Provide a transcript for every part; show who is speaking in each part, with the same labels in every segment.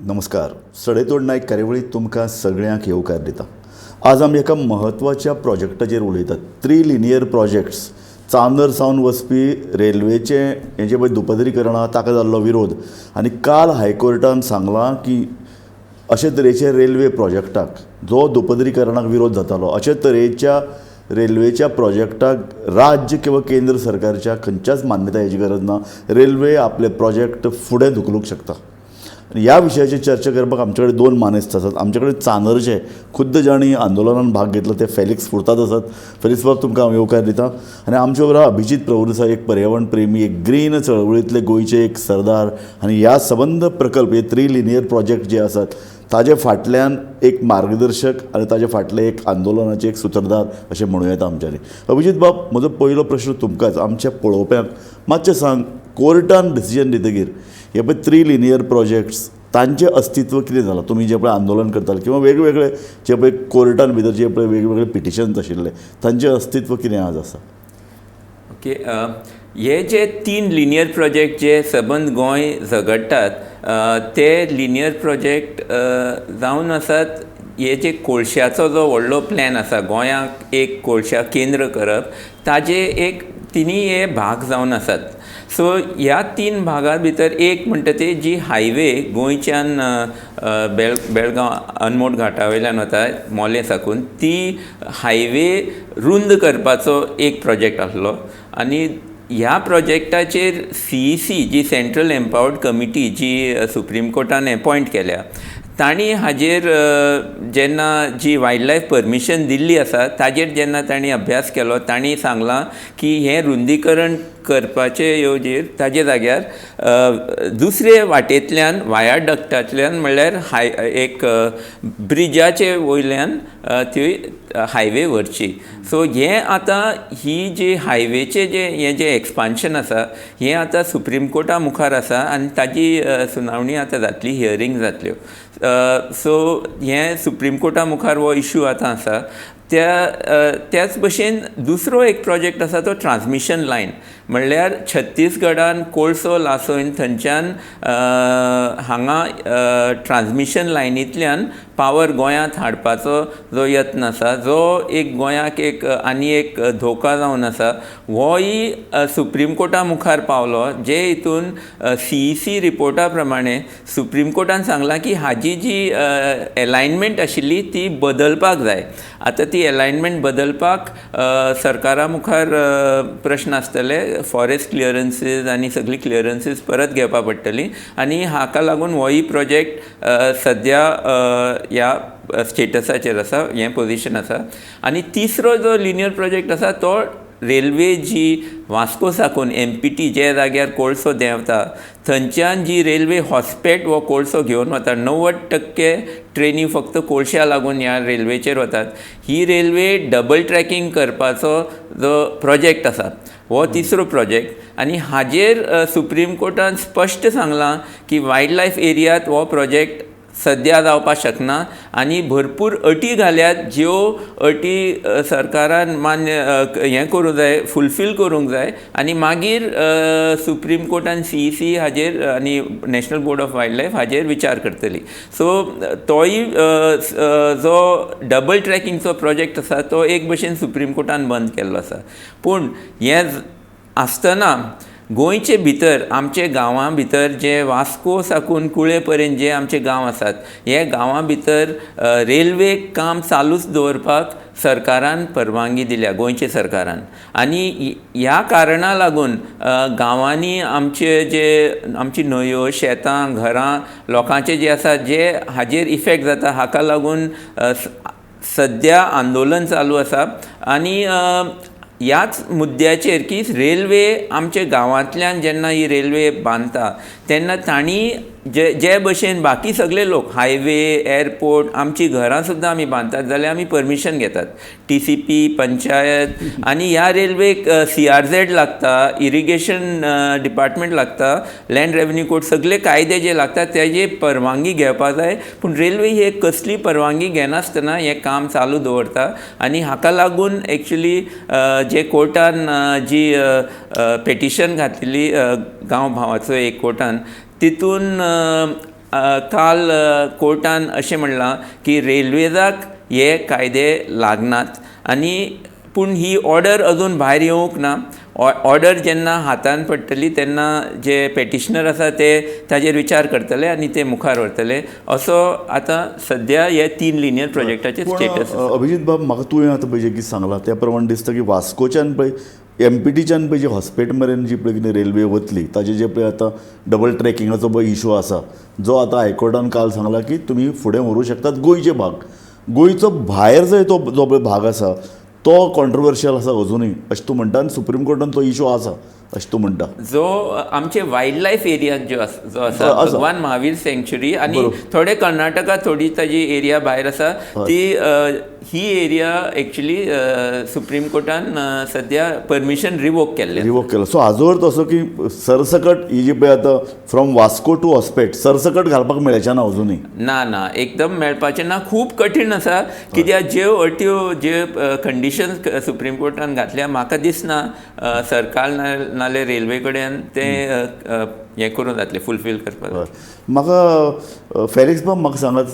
Speaker 1: नमस्कार. सडेतोड नायक कार्यावळीत तुमकां सगळ्यांक येवकार दिता. आज आमी एका म्हत्वाच्या प्रोजेक्टाचेर उलयतात. 3 लिनियर प्रोजेक्ट्स. चांदर सावन वचपी रेल्वेचे हेजे पळय दुपदरीकरण आहा ताका जाल्लो विरोध आनी काल हायकोर्टान सांगलां की अशे तरेचे रेल्वे प्रोजेक्टाक जो दुपदरीकरणाक विरोध जातालो अशे तरेच्या रेल्वेच्या प्रोजेक्टाक राज्य किंवा केंद्र सरकारच्या खंयच्याच मान्यतायेची गरज ना. रेल्वे आपले प्रोजेक्ट फुडें धुकलूंक शकता. ह्या विशयाची चर्चा करपाक आमचे कडेन 2 मानेस्त आसात. आमचे कडेन चांदरचे खुद्द जाणी आंदोलनान भाग घेतलो ते फेलिक्स फुर्ताद आसात. फेलिक्स बाब तुमकां हांव येवकार दिता. आनी आमचे बरोबर अभिजीत प्रभुदेसाय, एक पर्यावरण प्रेमी, एक ग्रीन चळवळींतले गोंयचे एक सरदार आनी ह्या सबंद प्रकल्प हे 3 लिनियर प्रोजेक्ट जे आसात ताजे फाटल्यान एक मार्गदर्शक आनी ताजे फाटले एक आंदोलनाचे एक सुत्रधार अशें म्हणूं येता आमच्यांनी. अभिजीत बाब, म्हजो पयलो प्रश्न तुमकांच, आमच्या पळोवप्यांक मातशें सांग, कोर्टान डिसिजन दितकीर हे पळय 3 लिनियर प्रोजेक्ट्स तांचें अस्तित्व कितें जालां? तुमी जे पळय आंदोलन करताले किंवा वेगवेगळे जे पळय कोर्टान भितर जे पळय वेगवेगळे पिटिशन्स आशिल्ले तांचें अस्तित्व कितें आज आसा?
Speaker 2: ओके, हे जे 3 लिनियर प्रोजेक्ट जे सबंद गोंय झगडटात ते लिनियर प्रोजेक्ट जावन आसात. हे जे कोळश्याचो जो व्हडलो प्लॅन आसा गोंयांक एक कोळशा केंद्र करप, ताजे एक तिनी हे भाग जावन आसात. सो ह्या 3 भागां भितर एक म्हणटा ती जी हायवे गोंयच्यान बेळगांव अनमोड घाटा वयल्यान वता मोले साकून, ती हायवे रुंद करपाचो एक प्रोजेक्ट आसलो. आनी ह्या प्रोजेक्टाचेर CEC जी सेंट्रल एम्पावर्ड कमिटी जी सुप्रीम कोर्टान अपॉयंट केल्या, तांणी हाजेर जेन्ना जी वायल्ड लायफ परमिशन दिल्ली आसा ताजेर जेन्ना तांणी अभ्यास केलो, तांणी सांगलां की हें रुंदीकरण करपाचे येवजेर ताजे जाग्यार दुसरे वाटेंतल्यान वायाडक्टांतल्यान म्हणल्यार एक ब्रिजाचे वयल्यान ती हायवे व्हरची. सो हें आतां ही जी हायवेचे हें जें एक्सपान्शन आसा हें आतां सुप्रीम कोर्टा मुखार आसा आनी ताजी सुनावणी आतां जातली, हियरींग जातल्यो. सो हें सुप्रीम कोर्टा मुखार हो इश्यू आतां आसा. त्याच भशेन दुसरो एक प्रोजेक्ट आसा तो ट्रान्समिशन लायन, म्हणल्यार छत्तीसगडान कोळसो लासोवन थंयच्यान हांगा ट्रान्समिशन लायनींतल्यान पावर गोंयांत हाडपाचो जो यत्न आसा, जो एक गोंयाक एक आनी एक धोका जावन आसा, होय सुप्रीम कोर्टा मुखार पावलो. जे हितून CEC रिपोर्टा प्रमाणे सुप्रीम कोर्टान सांगलां की हाजी जी अलायनमेंट आशिल्ली ती बदलपाक जाय. आतां ती अलायनमेंट बदलपाक सरकारा मुखार प्रश्न आसतले, फॉरेस्ट क्लियरन्सीस आनी सगळी क्लियरन्सीस परत घेवपा पडटली. आनी हाका लागून होय प्रोजेक्ट सद्या ह्या स्टेटसाचेर आसा, हें पोजिशन आसा. आनी तिसरो जो लिनियर प्रोजेक्ट आसा तो रेल्वे जी वास्को साकून MPT जे जाग्यार कोळसो देंवता थंयच्यान जी रेल्वे हॉस्पेट हो कोळसो घेवन वता, 90% ट्रेनी फक्त कोळश्या लागून ह्या रेल्वेचेर वतात. ही रेल्वे डबल ट्रॅकिंग करपाचो जो प्रोजेक्ट आसा हो तिसरो प्रोजेक्ट. आनी हाजेर सुप्रीम कोर्टान स्पश्ट सांगलां की वायल्ड लायफ एरियांत हो प्रोजेक्ट सद्या जावपाक शकना आनी भरपूर अटी घाल्यात, ज्यो अटी सरकारान मान्य हें करूंक जाय, फुलफील करूंक जाय. आनी मागीर सुप्रीम कोर्टान CEC हाजेर आनी national board of wild life हाजेर विचार करतली. सो तोय जो डबल ट्रॅकिंगचो प्रोजेक्ट आसा तो एक भशेन सुप्रीम कोर्टान बंद केल्लो आसा. पूण हें आसतना गोंयचे भितर आमचे गांवां भितर जे वास्को साकून कुळे पर्यंत जे आमचे गांव आसात, हे गांवां भितर रेल्वे काम चालूच दवरपाक सरकारान परवानगी दिल्या, गोंयचे सरकारान. आनी ह्या कारणां लागून गांवांनी आमची न्हंयो, शेतां, घरां लोकांचे जे आसा जे हाजेर इफेक्ट जाता, हाका लागून सद्या आंदोलन चालू आसा. आनी ह्याच मुद्द्याचेर की रेल्वे आमच्या गांवांतल्यान जेन्ना ही रेल्वे बांदता तेन्ना तांणी जे भशेन बाकी सगळे लोक हायवे, एअरपोर्ट, आमची घरां सुद्दां आमी बांदतात जाल्यार आमी परमिशन घेतात, TCP, पंचायत. आनी ह्या रेल्वेक CRZ लागता, इरिगेशन डिपार्टमेंट लागता, लँड रेव्हेन्यू कोड, सगळे कायदे जे लागतात तेजी परवानगी घेवपाक जाय. पूण रेल्वे ही कसली परवानगी घेनासतना हें काम चालू दवरता. आनी हाका लागून एक्चुली जे कोर्टान जी पेटिशन घातलेली गांव भावाचो एक कोर्टान, तितून काल कोर्टान अशें म्हणलां की रेल्वेजाक हे कायदे लागनात आनी पूण ही ऑर्डर अजून भायर येवंक ना. ऑर्डर जेन्ना हातान पडटली तेन्ना जे पेटिशनर आसा ते ताजेर विचार करतले आनी ते मुखार व्हरतले असो आतां सद्या हे 3 लिनियर प्रोजेक्टाचे स्टेटस.
Speaker 1: अभिजीत बाब, म्हाका तुवें आतां पळय जें कितें सांगलां त्या प्रमाणे दिसता की वास्कोच्यान पळय MPTच्यान पळय जी हॉस्पिटल मेरेन जी पळय कितें रेल्वे वतली ताजे जे पळय आतां डबल ट्रॅकिंगाचो पळय इशू आसा जो आतां हायकोर्टान काल सांगला की तुमी फुडें व्हरूंक शकतात गोंयचे भाग. गोंयचो भायर जो पळय भाग आसा तो कॉन्ट्रोवर्शियल आसा अजुनूय अशें तूं म्हणटा, आनी सुप्रीम कोर्टान तो इशू आसा अशें तूं म्हणटा.
Speaker 2: जो आमचे वायल्ड लायफ एरिया जो आसा भगवान महावीर सँक्च्युरी आनी थोडे कर्नाटका थोडी ताजी एरिया भायर आसा ती ही एरिया एक्चुली सुप्रीम कोर्टान सद्या परमिशन रिवोक केल्लें.
Speaker 1: सो हाजो अर्थ असो की सरसकट ही जी पळय आतां फ्रॉम वास्को टू हॉस्पेट सरसकट घालपाक मेळचें ना अजुनूय.
Speaker 2: ना एकदम मेळपाचें ना. खूब कठीण आसा कित्याक ज्यो अट्यो जे कंडिशन सुप्रीम कोर्टान घातल्या म्हाका दिसना सरकार नाल्यार रेल्वे कडेन ते हें करून जातलें फुलफील करपाक.
Speaker 1: म्हाका फेलिक्स बाब म्हाका सांगात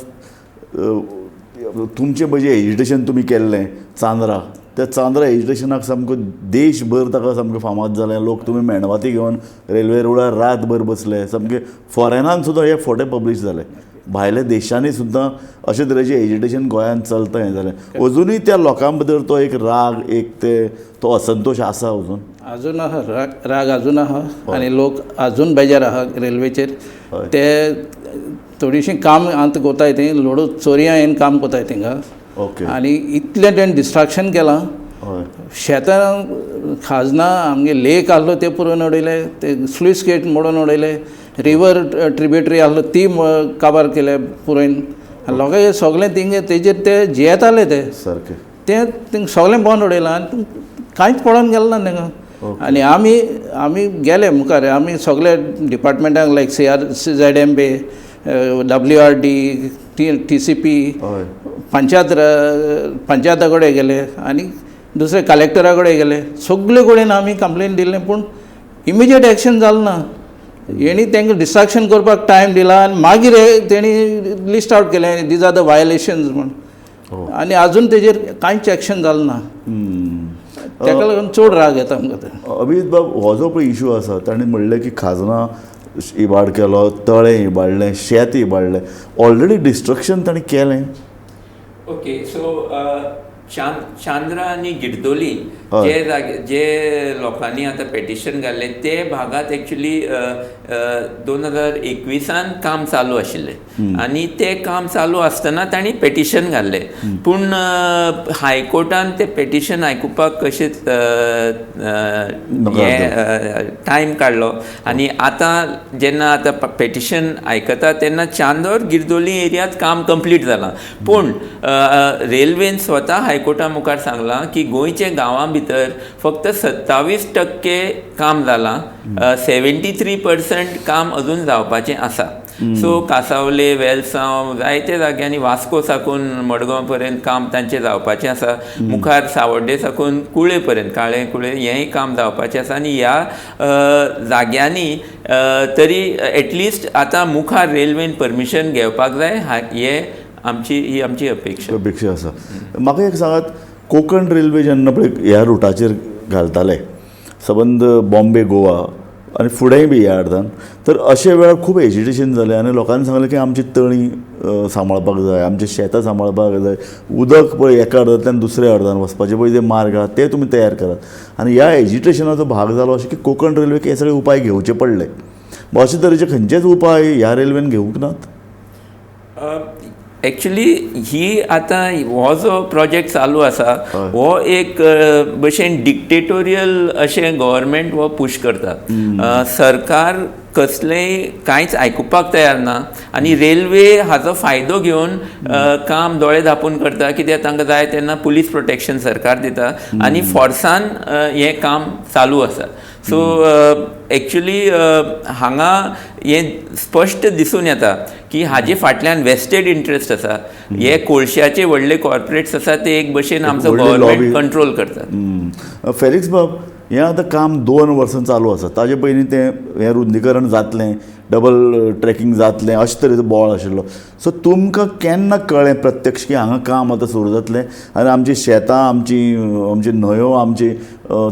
Speaker 1: तुमचें पळय जें एजिटेशन तुमी केल्लें चांद्रा त्या चांद्रा एजिटेशनाक सामको देशभर ताका सामकें फामाद जालें. लोक तुमी मेणवाती घेवन रेल्वे रोडार रातभर बसले. सामकें फॉरेनान सुद्दां हे फोटे पब्लीश जाले. भायल्या देशांनी सुद्दां अशे तरेचें एजिटेशन गोंयांत चलता हें जालें. अजुनूय त्या लोकां भितर तो एक राग एक तो असंतोश आसा
Speaker 3: अजून आहा राग अजून आहा आनी लोक अजून बेजार आहा रेल्वेचेर. ते थोडीशीं काम आतां कोताय थंय लोडू चोरयां येवन काम कोताय थिंगा.
Speaker 1: ओके.
Speaker 3: आनी इतलें तेणें डिस्ट्रॅक्शन केलां. शेतां खाजना आमगे लेक आहलो ते पुरोवन उडयले, ते स्लूइस गेट मोडून उडयले, रिवर ट्रिब्युटरी आहलो ती काबार केले पुरोवन. लोकांक हे सगळें थिंगा तेजेर ते जियेताले ते
Speaker 1: सारकें
Speaker 3: तें थिंगा सगळें बंद उडयलां आनी कांयच पडोवन गेलें ना थिंगा. आनी आमी गेले मुखार. आमी सगळे डिपार्टमेंटाक लायक CRZMB, WRD, TCP पंचायता कडेन गेले आनी दुसरे कलेक्टरा कडेन गेले. सगळे कडेन आमी कंप्लेन दिलें पूण इमिजिएट एक्शन जालें ना. हेणी तांकां डिस्ट्रॅक्शन करपाक टायम दिला आनी मागीर तेणी लिस्ट आउट केलें दीज आर द वायलेशन्स म्हूण. आनी आजून तेजेर कांयच एक्शन जालें ना. ताका लागून चड राग येता आमकां.
Speaker 1: अभिजीत बाब, हो जो पळय इशू आसा ताणें म्हणलें की खाजना इबाड केलो, तळें इबाडलें, शेत इबाडलें, ऑलरेडी डिस्ट्रक्शन ताणें केलें.
Speaker 2: ओके. सो चांद्रा आनी गिरदोली जे लोकांनी आतां पेटिशन घाल्लें ते भागात एक्चुली 2021 काम चालू आशिल्लें आनी ते काम चालू आसतना तांणी पेटिशन घाल्लें. पूण हायकोर्टान ते पेटिशन आयकुपाक कशेंच टायम काडलो आनी आतां जेन्ना पेटिशन आयकता तेन्ना चांदोर गिरदोली एरियांत काम कंप्लीट जालां. पूण रेल्वेन स्वता हायकोर्टा मुखार सांगलां की गोंयचे गांवां भितर फक्त 27% काम जालां, 73% काम अजून जावपाचें आसा. सो कासावले, वेलसांव जायते जाग्यांनी वास्को साकून मडगांव पर्यंत काम तांचें जावपाचें आसा. मुखार सावड्डे साकून कुळे पर्यंत काळे कुळे हेंय काम जावपाचें आसा. आनी ह्या जाग्यांनी तरी एटलिस्ट आतां मुखार रेल्वेन परमिशन घेवपाक जाय. ही आमची अपेक्षा
Speaker 1: आसा. म्हाका एक सांगात, कोंकण रेल्वे जेन्ना पळय ह्या रुटाचेर घालताले सबंद बॉम्बे गोवा आनी फुडेंय बी ह्या अर्दान, तर अशे वेळार खूब एजिटेशन जालें आनी लोकांनी सांगलें की आमची तळी सांबाळपाक जाय, आमचे शेतां सांबाळपाक जाय, उदक पळय एका अर्दांतल्यान दुसऱ्या अर्दान वचपाचे पळय जे मार्ग आहा ते तुमी तयार करात. आनी ह्या एजिटेशनाचो भाग जालो अशें की कोंकण रेल्वेक हे सगळे उपाय घेवचे पडले. अशे तरेचे खंयचेच उपाय ह्या रेल्वेन घेवंक नात.
Speaker 2: एक्चुली ही आतां हो जो प्रोजेक्ट चालू आसा हो एक भशेन डिक्टेटोरियल अशें गव्हर्मेंट हो पुश करता. सरकार कसलेंय कांयच आयकुपाक तयार ना आनी रेल्वे हाचो फायदो घेवन काम दोळे धांपून करता. कित्याक तांकां जाय तेन्ना पुलीस प्रोटेक्शन सरकार दिता आनी फोर्सान हें काम चालू आसा. सो एक्चुली हांगा हें स्पश्ट दिसून येता की हाजे फाटल्यान वेस्टेड इंट्रस्ट आसा. हे कोळशाचे व्हडले कॉर्पोरेट्स आसा ते एक भशेन आमचो गव्हर्मेंट कंट्रोल करता.
Speaker 1: फेलिक्स बाब, हें आतां काम 2 वर्सां चालू आसा. ताजे पयलीं तें हें रुंदीकरण जातलें, डबल ट्रॅकिंग जातलें, अशे तरेचो बोवाळ आशिल्लो. सो तुमकां केन्ना कळ्ळें प्रत्यक्ष की हांगा काम आतां सुरू जातलें आनी आमचीं शेतां, आमची न्हंयो, आमची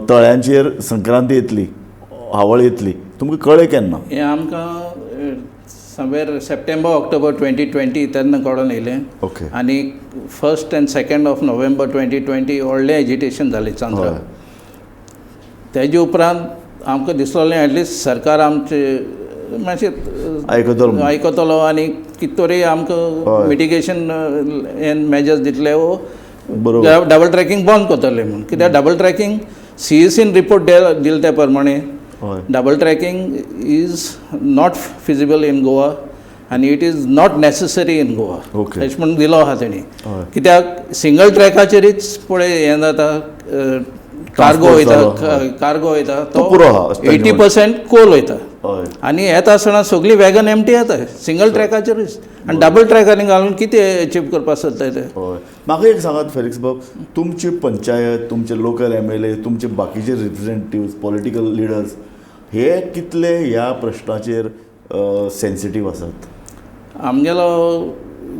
Speaker 1: तळ्यांचेर संक्रांती येतली, हावळ येतली? तुमकां कळ्ळें केन्ना?
Speaker 3: हें आमकां समवेर सप्टेंबर ऑक्टोबर 2020 तेन्ना कळोन येयलें.
Speaker 1: ओके.
Speaker 3: आनी 1st and 2nd of November 2020 व्हडलें एजिटेशन जालें चांद्रा.
Speaker 1: हय.
Speaker 3: तेजे उपरांत आमकां दिसलोलें एटलिस्ट सरकार आमचें मातशें आयकतलो आनी कितें तरी आमकां मिटिगेशन मेजर्स दितले वो
Speaker 1: बरोबर.
Speaker 3: डबल ट्रॅकिंग बंद करतले म्हूण. कित्याक डबल ट्रॅकिंग CECन रिपोर्ट दिले त्या प्रमाणे
Speaker 1: हय.
Speaker 3: Double tracking is not feasible in Goa आनी it is not necessary in Goa.
Speaker 1: Okay.
Speaker 3: अशें म्हणून दिलो आहा तेणी.
Speaker 1: हय.
Speaker 3: कित्याक सिंगल ट्रॅकाचेरच पळय हें जाता, कार्गो वयता
Speaker 1: तो पुरो आहा.
Speaker 3: 80% कोल वयता
Speaker 1: हय.
Speaker 3: आनी येता आसतना सगळी वॅगन एमटी येता सिंगल ट्रॅकाचेरच. आनी डबल ट्रॅकांनी घालून कितें अचीव करपाक सोदताय ते?
Speaker 1: हय. म्हाका एक सांगात फेलिक्स बाब, तुमची पंचायत, तुमचे लोकल MLA, तुमचे बाकीचे रिप्रेझेंटेटिव्स, पॉलिटिकल लिडर्स, हे कितले ह्या प्रश्नाचेर सेन्सिटीव आसात?
Speaker 3: आमगेलो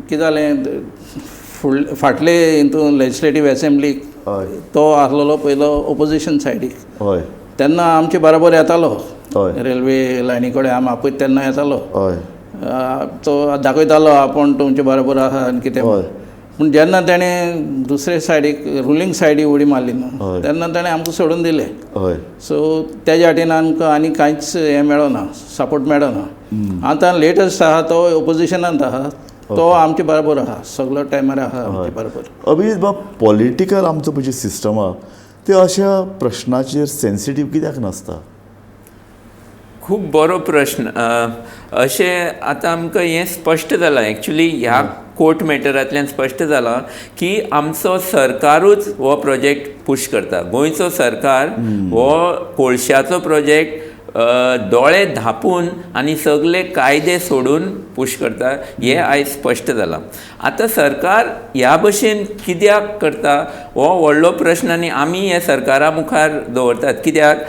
Speaker 3: कितें जालें, फाटले हितून लेजिस्लेटीव एसेंब्लीक
Speaker 1: हय.
Speaker 3: तो आसलेलो पयलो ओपोजिशन सायडीक.
Speaker 1: हय.
Speaker 3: तेन्ना आमचे बरोबर येतालो
Speaker 1: हय.
Speaker 3: रेल्वे लायनी कडेन आपूच तेन्ना येतालो.
Speaker 1: हय.
Speaker 3: तो दाखयतालो आपूण तुमचे बरोबर आहा आनी कितें.
Speaker 1: हय.
Speaker 3: पूण जेन्ना तेणें दुसरे सायडीक रुलींग सायडीक उडी मारली न्हू,
Speaker 1: हय.
Speaker 3: तेन्ना तेणें आमकां सोडून दिलें.
Speaker 1: हय.
Speaker 3: सो तेज्या वाटेन आमकां आनी कांयच हें मेळना, सपोर्ट मेळना. आतां लेटस्ट आहा तो ओपोजिशनांत आहा, तो आमचे बरोबर आहा, सगळो टायमार आहा आमचे बरोबर.
Speaker 1: अभिजीत बाब, पॉलिटिकल आमचो पळय सिस्टम आहा ते अशा प्रश्नाचेर सेन्सिटीव कित्याक नासता?
Speaker 2: खूब बरो प्रश्न. अशें आतां आमकां हें स्पश्ट जालां एक्चुली ह्या कोर्ट मॅटरांतल्यान स्पश्ट जालां की आमचो सरकारूच हो प्रोजेक्ट पुश करता. गोंयचो सरकार हो कोळशाचो प्रोजेक्ट दोळे धापून आनी सगळे कायदे सोडून पुश करता. हें आयज स्पश्ट जालां. आतां सरकार ह्या भशेन कित्याक करता हो व्हडलो प्रश्न आनी आमी हे सरकारा मुखार दवरतात. कित्याक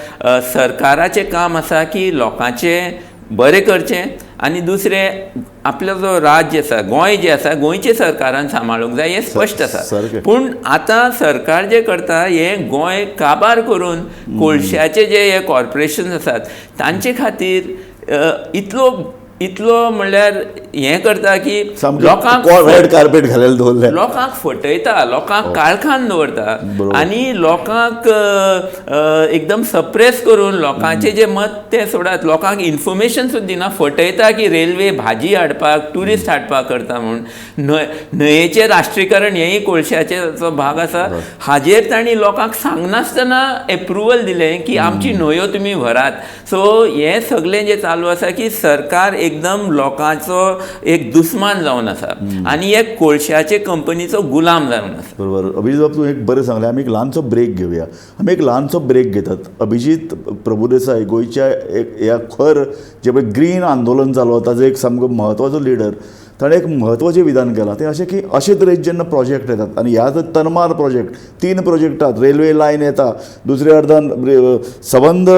Speaker 2: सरकाराचें काम आसा की लोकांचें बरें करचें आनी दुसरें आपलो जो राज्य आसा, गोंय जें आसा, गोंयचें सरकारान सांबाळूंक जाय हें स्पश्ट आसा.
Speaker 1: सारकें.
Speaker 2: पूण आतां सरकार जें करता हें गोंय काबार करून कोळशाचे जे हे कॉर्पोरेशन आसात तांचे खातीर इतलो म्हणल्यार हें करता की लोकांक
Speaker 1: रेड कार्पेट घालेलें दवरलें,
Speaker 2: लोकांक फटयता, लोकांक काळखान दवरता आनी लोकांक एकदम सप्रेस करून लोकांचें जें मत तें सोडात. लोकांक इन्फॉर्मेशन सुद्दां दिना, फटयता की रेल्वे भाजी हाडपाक, ट्युरिस्ट हाडपाक करता म्हणून. न्हंयेचें राष्ट्रीयकरण हेंय कोळशाचो भाग आसा. हाजेर तांणी लोकांक सांगनासतना एप्रुवल दिलें की आमची न्हंयो तुमी व्हरात. सो हें सगळें जें चालू आसा की सरकार एकदम लोकांचो एक दुस्मान जावन आसा आनी एक कोळशाचे कंपनीचो गुलाम जावन आसा.
Speaker 1: बरोबर. अभिजीत बाब, तूं एक बरें सांगलें. आमी एक ल्हानसो ब्रेक घेवया. आमी एक ल्हानसो ब्रेक घेतात. अभिजीत प्रभुदेसाय गोंयच्या एक ह्या खर जे पळय ग्रीन आंदोलन जालो ताजो एक सामको म्हत्वाचो लिडर. ताणें एक म्हत्वाचें विधान केलां तें अशें की अशे तरेचे जेन्ना प्रोजेक्ट येतात आनी ह्या तनमार प्रोजेक्ट 3 प्रोजेक्टात रेल्वे लायन येता, दुसऱ्या अर्दान सबंद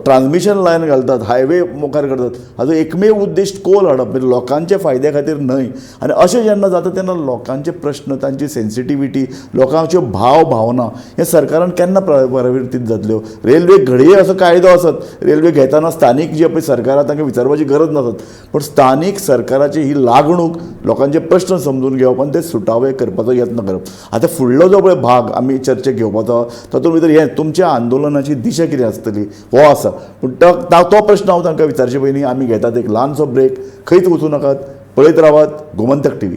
Speaker 1: ट्रान्समिशन लायन घालतात, हायवे मुखार करतात. हाजो एकमेव उद्देश कोल हाडप, म्हणजे लोकांच्या फायद्या खातीर न्हय. आनी अशें जेन्ना जाता तेन्ना लोकांचे प्रश्न, तांची सेन्सिटिविटी, लोकांच्यो भावना हे सरकारान केन्ना प्रवर्तीत जातल्यो? रेल्वे घडये असो कायदो आसत, रेल्वे घेताना स्थानीक जे पळय सरकारां तांकां विचारपाची गरज नासत, पण स्थानीक सरकाराची ही लागणूक लोकांचे प्रश्न समजून घेवप आनी ते सुटावे करपाचो यत्न करप. आतां फुडलो जो पळय भाग आमी चर्चेक घेवपाचो तातूंत भितर हें तुमच्या आंदोलनाची दिशा कितें आसतली हो आसा. पूण तो प्रश्न हांव तांकां विचारचे पयलीं आमी घेतात एक ल्हानसो ब्रेक. खंयच वचूं नाकात, पळयत रावात गोमंतक TV.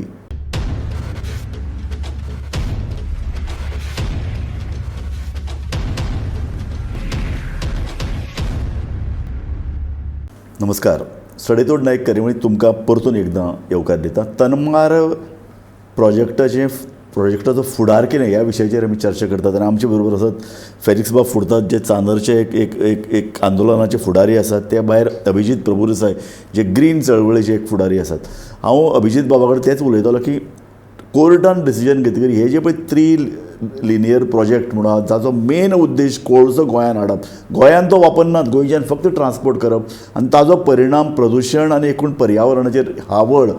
Speaker 1: नमस्कार. सडेतोड नायक करिमळी तुमकां परतून एकदां येवकार दिता. तनमार प्रोजेक्टाचो फुडार कितें ह्या विशयाचेर आमी चर्चा करतात आनी आमचे बरोबर आसात फेलिक्स बाब फुडतात जे चांदरचे एक आंदोलनाचे फुडारी आसात. ते भायर अभिजीत प्रभुदेसाय जे ग्रीन चळवळीचे एक फुडारी आसात. हांव अभिजीत बाबा कडेन तेंच उलयतालो की कोर्टान डिसिजन घेतकीर हे जे पळय लिनियर प्रोजेक्ट म्हणून आहा, जाचो मेन उद्देश कोळसो गोंयांत हाडप. गोंयांत तो वापरनात, गोंयच्यान फक्त ट्रान्सपोर्ट करप आनी ताजो परिणाम प्रदूशण आनी एकूण पर्यावरणाचेर हावळ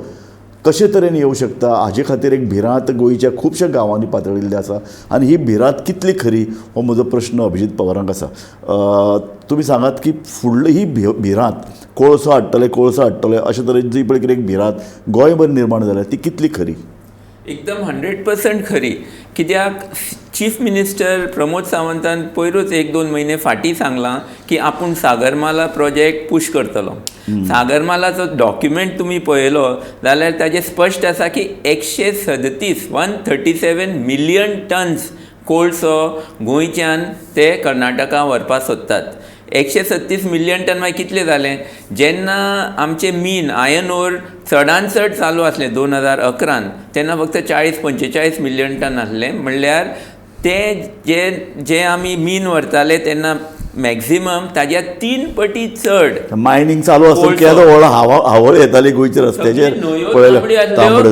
Speaker 1: कशे तरेन येवं शकता हाजे खातीर एक भिरांत गोंयच्या खुबश्या गांवांनी पातळिल्ली आसा आनी ही भिरांत कितली खरी हो म्हजो प्रश्न अभिजीत पवारांक आसा. तुमी सांगात की फुडली ही भिरांत कोळसो हाडटले अशे तरेन जी पळय कितें एक भिरांत गोंयभर निर्माण जाल्या ती कितली खरी?
Speaker 2: एकदम 100% खरी. कित्याक चीफ मिनिस्टर प्रमोद सावंतान पयरूच 1-2 म्हयने फाटीं सांगलां की आपूण सागरमाला प्रोजेक्ट पुश करतलो. सागरमालाचो डॉक्युमेंट तुमी पळयलो जाल्यार ताजें स्पश्ट आसा की 137 मिलियन टन्स कोळसो गोंयच्यान ते कर्नाटका व्हरपाक सोदतात. 136 मिलियन टन मागीर कितले जाले? जेन्ना आमचे मीन आयर्न ओर चडांत चड चालू आसले 2011 तेन्ना फक्त 40-45 मिलियन टन आसले. म्हणल्यार ते जे आमी मीन व्हरताले तेन्ना मॅक्झिमम ताज्या 3 पटी चड
Speaker 1: मायनिंग चालू आसता केदो व्हड हावळ येताली गोंयच्या रस्त्याचेर पळयलें.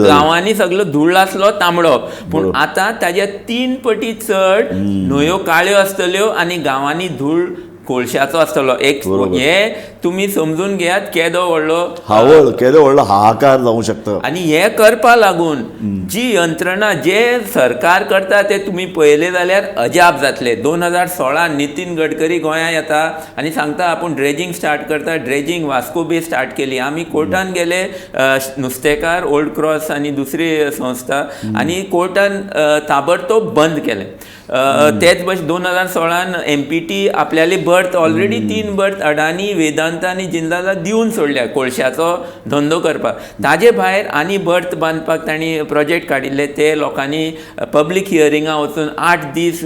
Speaker 2: गांवांनी सगळो धूळ आसलो तांबडो, पूण आतां ताज्या 3 पटी चड न्हंयो काळ्यो आसतल्यो आनी गांवांनी धूळ कोळशाचो आसतलो. एक हे तुमी समजून घेयात केदो व्हडलो
Speaker 1: हावळ, केदो व्हडलो हाहाकार जावंक शकता.
Speaker 2: आनी हे करपा लागून जी यंत्रणा जे सरकार करता ते तुमी पळयले जाल्यार अजाप जातले. 2016 नितीन गडकरी गोंयांत येता आनी सांगता आपूण ड्रेजिंग स्टार्ट करता. ड्रेजिंग वास्को बे स्टार्ट केली. आमी कोर्टान गेले, नुस्तेकार, ओल्ड क्रॉस आनी दुसरी संस्था, आनी कोर्टान ताबडतोब बंद केलें. तेच भाशेन 2016 MPT आपल्याली बर्थ ऑलरेडी 3 बर्थ अडानी, वेदांता आनी जिंदाला दिवन सोडल्या कोळशाचो धंदो करपाक. ताजे भायर आनी बर्थ बांदपाक तांणी प्रोजेक्ट काडिल्ले. ते लोकांनी पब्लीक हियरिंगा वचून 8 दीस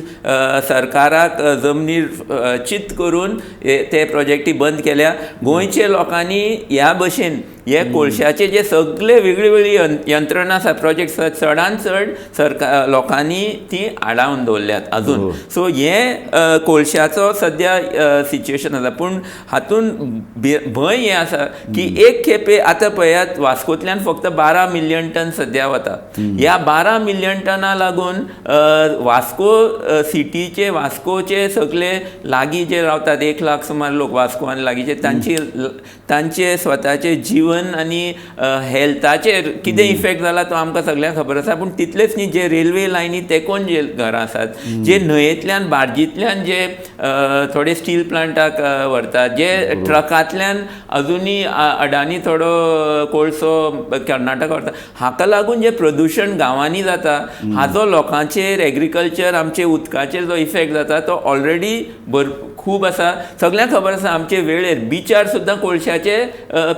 Speaker 2: सरकाराक जमनीर चित्त करून ते प्रोजेक्टी बंद केल्या. गोंयचे लोकांनी ह्या भशेन हे कोळशाचे जे सगळे वेगळी वेगळी यंत्रणा आसा, प्रोजेक्ट चडांत चड लोकांनी ती आडावन दवरल्यात अजून. सो हे कोळशाचो सद्या सिच्युएशन आसा. पूण हातून भंय हे आसा की एक खेपे आतां पळयात वास्कोंतल्यान फक्त 12 मिलियन टन सद्या वता. ह्या 12 मिलियन टना लागून वास्को सिटीचे, वास्कोचे सगळे लागीं जे रावतात 1 लाख सुमार लोक वास्को आनी लागींचे, तांचे स्वताचे जीवन आनी हेल्थाचेर कितें इफेक्ट जाला तो आमकां सगळ्यांक खबर आसा. पूण तितलेंच न्ही, जे रेल्वे लायनी तेकोन जे घरां आसात, जे न्हंयेंतल्यान बार्जींतल्यान जे थोडे स्टील प्लांटाक व्हरतात, जे ट्रकांतल्यान अजुनी अडानी थोडो कोळसो कर्नाटका व्हरता, हाका लागून जे प्रदूशण गांवांनी जाता हाजो लोकांचेर, एग्रीकल्चर, आमचे उदकाचेर जो इफेक्ट जाता तो ऑलरेडी खूब आसा. सगळ्यांक खबर आसा आमचे वेळेर बिचार सुद्दां कोळशाचे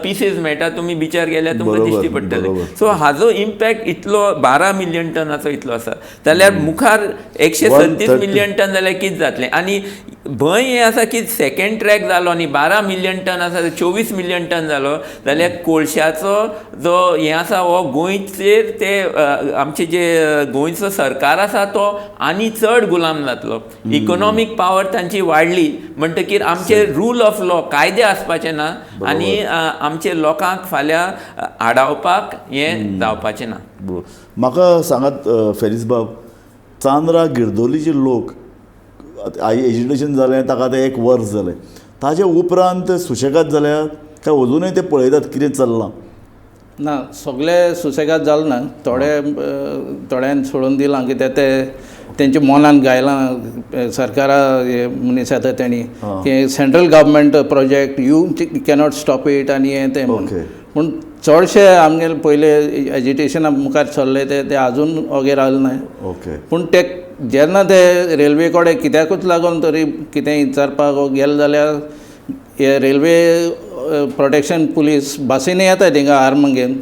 Speaker 2: पीसीस मेळटा. तुमी बिचार गेल्यार तुमकां दिश्टी पडटले. सो हाजो इम्पॅक्ट इतलो 12 मिलियन टनाचो इतलो आसा जाल्यार मुखार 137 मिलियन टन जाल्यार कितें जातलें? आनी भंय हें आसा की सेकंड ट्रॅक जालो न्ही, 12 मिलियन टन आसा 24 मिलियन टन जालो जाल्यार कोळशाचो जो हें आसा हो गोंयचेर ते आमचे जे गोंयचो सरकार आसा तो आनी चड गुलाम जातलो. इकॉनॉमीक पावर तांची वाडली म्हणटकीर आमचे रूल ऑफ लॉ, कायदे आसपाचे ना आनी आमचे लोकांक फाल्यां आडावपाक हें जावपाचें ना.
Speaker 1: म्हाका सांगात फेरीस बाब, चांद्रा गिरदोलीचे लोक एज्युकेशन जालें ताका आतां 1 वर्स जालें, ताजे उपरांत सुशेगाद जाल्यात काय अजुनूय ते पळयतात कितें चल्लां?
Speaker 3: ना, सगळे सुशेगाद जालें ना. थोड्यान सोडून दिलां कित्याक ते तेंच्या मनान गायलां सरकारा मनीस येता तेणी की central government project, you cannot stop it आनी हें तें. पूण चडशे आमगेले पयले एज्युकेशना मुखार चल्ले ते आजून ओगे रावले नाय. पूण ते जेन्ना ते रेल्वे कडेन कित्याकूच लागून तरी कितेंय विचारपाक गेले जाल्यार हे रेल्वे प्रोटेक्शन पुलीस बसींनी येता थिंगा आर्म घेवन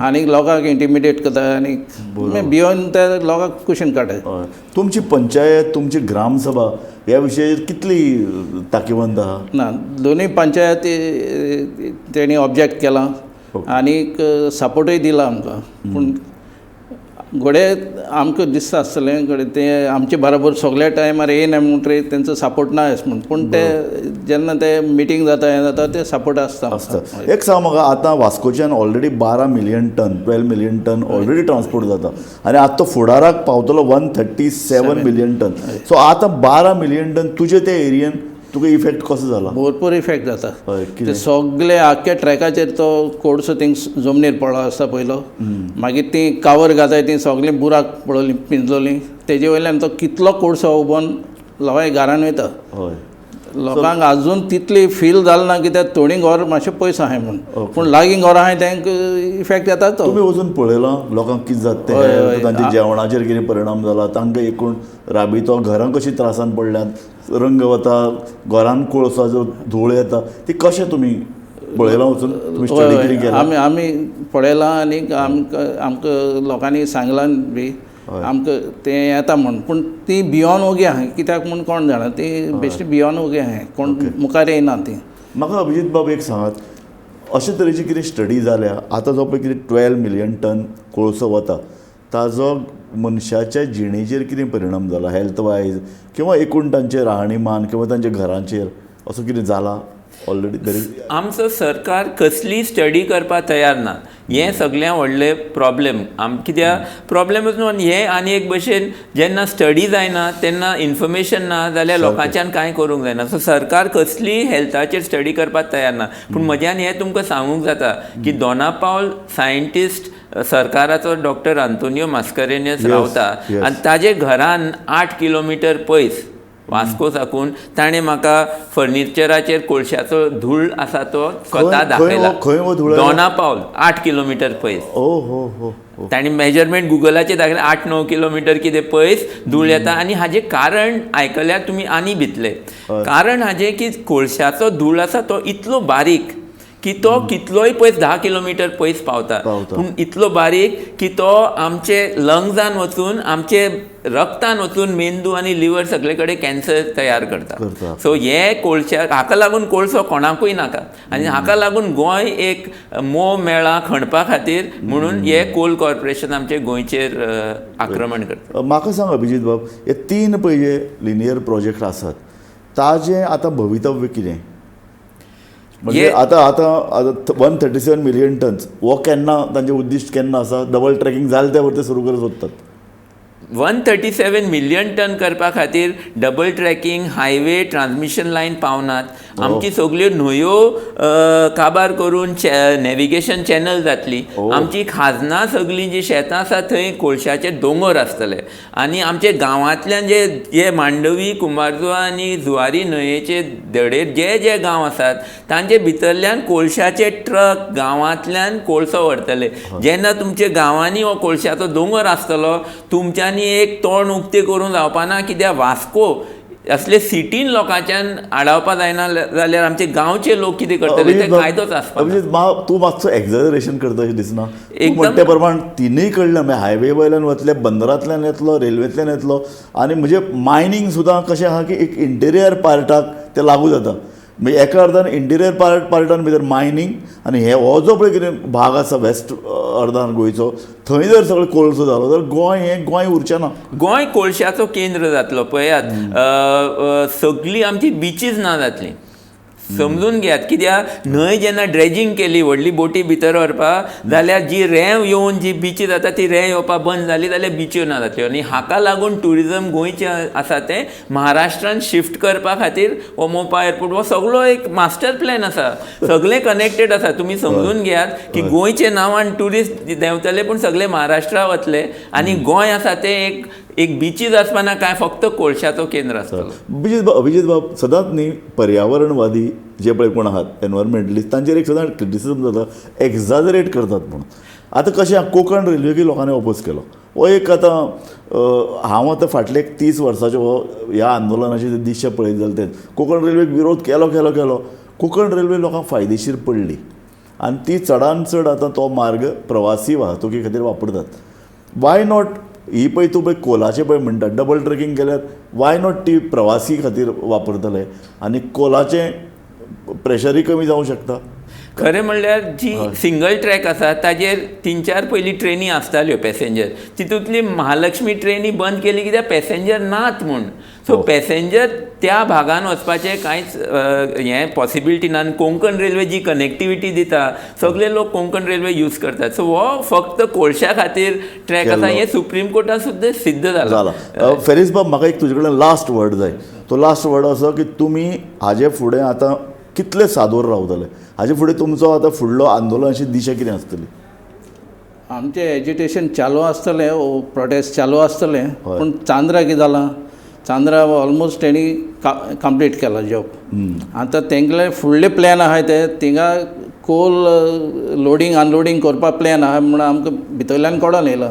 Speaker 3: आनी लोकांक इंटिमिडेट करता आनी भिवन ते लोकांक कुशीन काडटा.
Speaker 1: तुमची पंचायत, तुमची ग्रामसभा ह्या विशयाचेर कितली ताकीवंत आहा?
Speaker 3: ना, दोनूय पंचायती तेणी ऑब्जेक्ट केलां आनीक सपोर्टूय दिला आमकां. पूण घोडे आमकां दिसता आसतलें घडये ते आमचे बरोबर सगळ्या टायमार येयना म्हणटरी तेंचो सपोर्ट ना म्हण पूण ते जेन्ना ते मिटींग जाता हें जाता ते सपोर्ट आसता
Speaker 1: एक सांग म्हाका आतां वास्कोच्यान already 12 million ton 12 million ton already transport जाता आनी आतां तो फुडाराक पावतलो 137 मिलियन टन सो आतां 12 मिलियन टन तुजे त्या एरियन तुका इफेक्ट कसो जाला
Speaker 3: भरपूर इफेक्ट जाता
Speaker 1: हय
Speaker 3: ते
Speaker 1: कितें
Speaker 3: सगळे आख्या ट्रॅकाचेर तो कोडसो थिंग जमनीर पडलो आसता पयलो मागीर ती कावर घाताय ती सगळीं बुराक पडली पिंजलोली तेजे वयल्यान तो कितलो कोडसो उबोन लोकांच्या घरान वयता
Speaker 1: हय
Speaker 3: लोकांक अजून तितली फील जालें ना कित्याक थोडीं घर मातशें पयस आहाय म्हूण पूण लागीं घरां आहाय तांकां इफेक्ट येता तो
Speaker 1: तुमी वचून पळयलां लोकांक कितें जाता तें तांच्या जेवणाचेर कितें परिणाम जाला तांकां एकूण राबितो घरां कशी त्रासान पडल्यात रंग वता घरान कोळसाचो धूळ येता ती कशें तुमी पळयलां वचून तुमी स्टडी कितें केलां
Speaker 3: आमी पळयलां आनी आमकां लोकांनी सांगलां बी आमकां तें येता म्हूण पूण ती भियोन उगी आहाय कित्याक म्हूण कोण जाणा ती बेश्टी भियोन उगी आहाय कोण मुखार येयना ती
Speaker 1: म्हाका अभिजीत बाब एक सांगात अशे तरेची कितें स्टडी जाल्या आतां जो पळय कितें 12 मिलियन टन कोळसो वता ताजो मनशाच्या जिणेचेर कितें परिणाम जाला हेल्थ वायज किंवा एकूण तांचेर राहणीमान किंवा तांच्या घरांचेर असो कितें जाला ऑलरेडी तरी
Speaker 2: आमचो सरकार कसली स्टडी करपाक तयार ना हें सगळ्यां व्हडलें प्रॉब्लेम कित्याक प्रॉब्लेमूच न्हू हें आनी एक भशेन जेन्ना स्टडी जायना तेन्ना इन्फॉर्मेशन ना जाल्यार लोकांच्यान कांय करूंक जायना सो सरकार कसली हेल्थाचेर स्टडी करपाक तयार ना पूण म्हज्यान हें तुमकां सांगूंक जाता की दोनापावल सायंटिस्ट सरकाराचो डॉक्टर आंतोनियो मास्कारेन्हस रावता आनी ताजे घरान 8 किलोमिटर पयस वास्को साकून ताणें म्हाका फर्निचराचेर कोळशाचो धूळ आसा तो स्वता दाखयला दोनापावल 8 किलोमिटर पयस
Speaker 1: ओ हो हो
Speaker 2: ताणें मेजरमेंट गुगलाचेर दाखयलें 8-9 किलोमिटर कितें पयस धूळ येता आनी हाजें कारण आयकल्यार तुमी आनी भितले कारण हाजें की कोळशाचो धूळ आसा तो इतलो बारीक की तो कितलोय पयस 10 किलोमिटर पयस पावता पूण इतलो बारीक की तो आमचे लंग्सांत वचून आमचे रक्तान वचून मेंदू आनी लिवर सगळे कडेन कॅन्सर तयार करता सो हे कोळशा हाका लागून कोळसो कोणाकूय नाका आनी हाका लागून गोंय एक मोव मेळा खणपा खातीर म्हणून हे कोल कॉर्पोरेशन आमचे गोंयचेर आक्रमण करता
Speaker 1: म्हाका सांग अभिजीत बाब हे 3 पळय लिनियर प्रोजेक्ट आसात ताजें आतां भवितव्य कितें म्हणजे आतां 137 मिलियन टन्स हो केन्ना तांचें उद्दिश्ट केन्ना आसा डबल ट्रॅकिंग जालें त्या वरती सुरू करत सोदतात
Speaker 2: 137 मिलियन टन करपा खातीर double tracking highway transmission line पावनात आमची सगळ्यो न्हंयो काबार करून नॅविगेशन चॅनल जातली आमची खाजनां सगळीं जी शेतां आसा थंय कोळशाचे दोंगर आसतले आनी आमचे गांवांतल्यान जे मांडवी कुंभारजुआ आनी जुवारी न्हंयेचे दडेर जे गांव आसात तांचे भितरल्यान कोळशाचे ट्रक गांवांतल्यान कोळसो व्हरतले जेन्ना तुमच्या गांवांनी हो कोळशाचो दोंगर आसतलो तुमच्यांनी एक तोंड उक्तें करून जावपाना कित्याक वास्को असले सिटीन लोकांच्यान आडावपा जायना जाल्यार आमचे गांवचे लोक कितें करतले ते कायदोच आसता
Speaker 1: तूं मातसो एक्झॅजरेशन करता अशें दिसना म्हणटे प्रमाण तिनूय कडल्यान म्हणजे हायवे वयल्यान वतले बंदरांतल्यान येतलो रेल्वेंतल्यान येतलो आनी म्हणजे मायनींग सुद्दां कशें आहा की एक इंटेरियर पार्टाक ते लागू जाता म्हणजे एका अर्थान इंटिरियर पार्टान भितर मायनींग आनी हो जो पळय कितें भाग आसा वेस्ट अर्दान गोंयचो थंय जर सगळो कोळसो जालो जाल्यार गोंय उरचें ना
Speaker 2: गोंय कोळशाचो केंद्र जातलो पळयात सगळीं आमची बिचीज ना जातली समजून घेयात कित्याक न्हंय जेन्ना ड्रेजिंग केली व्हडली बोटी भितर व्हरपाक जाल्यार जी रेंव येवन जी बिची जाता ती रेंव येवपाक बंद जाली जाल्यार बिच्यो ना जातल्यो आनी हाका लागून ट्युरिजम गोंयचें आसा तें महाराष्ट्रान शिफ्ट करपा खातीर हो मोपा एअरपोर्ट हो सगळो एक मास्टर प्लॅन आसा सगळें कनेक्टेड आसा तुमी समजून घेयात की गोंयचे नांवान ट्युरिस्ट देंवतले पूण सगळे महाराष्ट्रा वतले आनी गोंय आसा तें एक बिचीज आसपाना काय फक्त कोळशाचो केंद्र आसतलो
Speaker 1: अभिजीत बाब सदांच न्ही पर्यावरणवादी जे पळय कोण आहात एनवायरमेंटलिस्ट तांचेर एक सदां क्रिटिसिजम जाता एक्झाजरेट करतात म्हणून आतां कशें कोंकण रेल्वेकी लोकांनी ऑपोज केलो हो एक आतां हांव आतां फाटले 30 वर्सांचो हो ह्या आंदोलनाचे दिश्य पळयत जाल्यार तें कोंकण रेल्वेक विरोध केलो कोंकण रेल्वे लोकांक फायदेशीर पडली आनी ती चडान चड आतां तो मार्ग प्रवासी वाहतुकी खातीर वापरतात वाय नॉट ही पळय तूं पळय कोलाचें पळय म्हणटा डबल ट्रॅकिंग केल्यार वाय नॉट ती प्रवासी खातीर वापरतले आनी कोलाचें प्रेशरूय कमी जावंक शकता
Speaker 2: खरें म्हणल्यार जी सिंगल ट्रॅक आसा ताजेर 3-4 पयलीं ट्रेनी आसताल्यो पॅसेंजर, तितूंतली महालक्ष्मी ट्रेनी बंद केली कित्याक पॅसेंजर नात म्हूण. सो पॅसेंजर त्या भागान वचपाचें कांयच हें पॉसिबिलिटी ना. आनी कोंकण रेल्वे जी कनेक्टिविटी दिता सगळे लोक कोंकण रेल्वे यूज करतात. सो हो फक्त कोळशा खातीर ट्रॅक आसा हें सुप्रीम कोर्टान सुद्दां सिद्ध जालां.
Speaker 1: फेरीस बाब, म्हाका एक तुजे कडेन लास्ट वर्ड जाय. तो लास्ट वर्ड असो की तुमी हाजे फुडें आतां कितले सादूर रावतले, हाजे फुडें तुमचो आतां फुडलो आंदोलनाची दिशा कितें आसतली?
Speaker 3: आमचें एजिटेशन चालू आसतलें, प्रोटेस्ट चालू आसतलें, पूण चांद्रा कितें जालां, चांद्रा ऑलमोस्ट तेणी कंप्लीट केला जॉब. आतां तेंगले फुडले प्लॅन आहाय ते थिंगा कोल लोडिंग अनलोडिंग करपा प्लॅन आहा म्हणून आमकां भितरल्यान कळोन येयलां.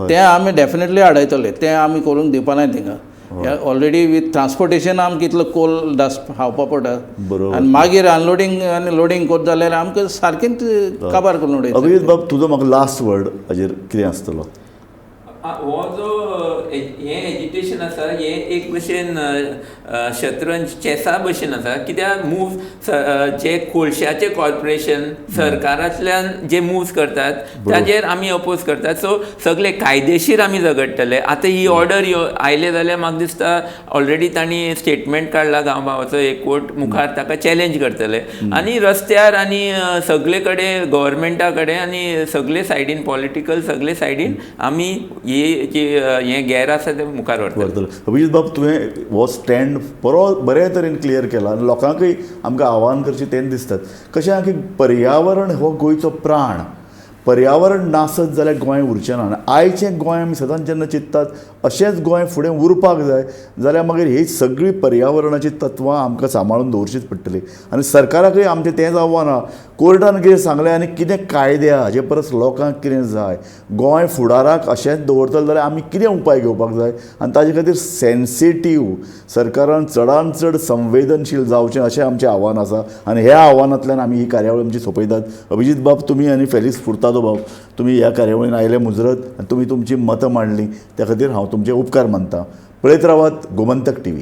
Speaker 3: तें आमी डेफिनेटली हाडयतले, तें आमी करूंक दिवपा नाय थिंगा. ऑलरेडी वीथ ट्रान्सपोर्टेशन आमकां कितलो कोल डस्ट खावपा पडटा, आनी मागीर अनलोडिंग आनी लोडिंग करता जाल्यार आमकां सारकेंच काबार करून उडयता.
Speaker 1: अभिजीत बाब, तुजो म्हाका लास्ट वर्ड हाजेर कितें आसतलो?
Speaker 2: हो जो हें एजिटेशन आसा हें एक भशेन शतरंज चॅसा भशेन आसा. कित्याक मूव्स जे कोळशाचें कॉर्पोरेशन सरकारांतल्यान जे मूव्स करतात ताजेर आमी अपोज करतात. सो सगळे कायदेशीर आमी झगडटले. आतां ही ऑर्डर आयले जाल्यार म्हाका दिसता ऑलरेडी तांणी स्टेटमेंट काडला गांवभावाचो एकवट, मुखार ताका चॅलेंज करतले. आनी रस्त्यार आनी सगळे कडेन गव्हर्मेंटा कडेन आनी सगळे सायडीन पॉलिटिकल सगळे सायडीन आमी हें गैर आसा तें मुखार व्हरतले.
Speaker 1: अभिजीत बाब, तुवें हो स्टँड बरे तरेन क्लियर केला आनी लोकांकय आमकां आव्हान करचें तें दिसतात. कशें की पर्यावरण हो गोंयचो प्राण, पर्यावरण नासत जाल्यार गोंय उरचें ना. आयचें गोंय आमी सदांच जेन्ना चिंततात अशेंच गोंय फुडें उरपाक जाय जाल्यार मागीर ही सगळीं पर्यावरणाची तत्वां आमकां सांबाळून दवरचीच पडटलीं. आनी सरकाराकय आमचें तेंच आव्हान आहा. कोर्टान कितें सांगलें आनी कितें कायदे आहा हाजे परस लोकांक कितें जाय, गोंय फुडाराक अशेंच दवरतले जाल्यार आमी कितें उपाय घेवपाक जाय. आनी ताजे खातीर सेन्सिटीव, सरकारान चडांत चड संवेदनशील जावचें अशें आमचें आव्हान आसा. आनी ह्या आव्हानांतल्यान आमी ही कार्यावळ आमची सोंपयतात. अभिजीत बाब, तुमी आनी फेलिक्स फुर्तादो बाब, तुमी ह्या कार्यावळीन आयले मुजरत आनी तुमी तुमची मतां मांडलीं त्या खातीर हांव तुमचे उपकार मानतां. पळयत रावात गोमंतक TV.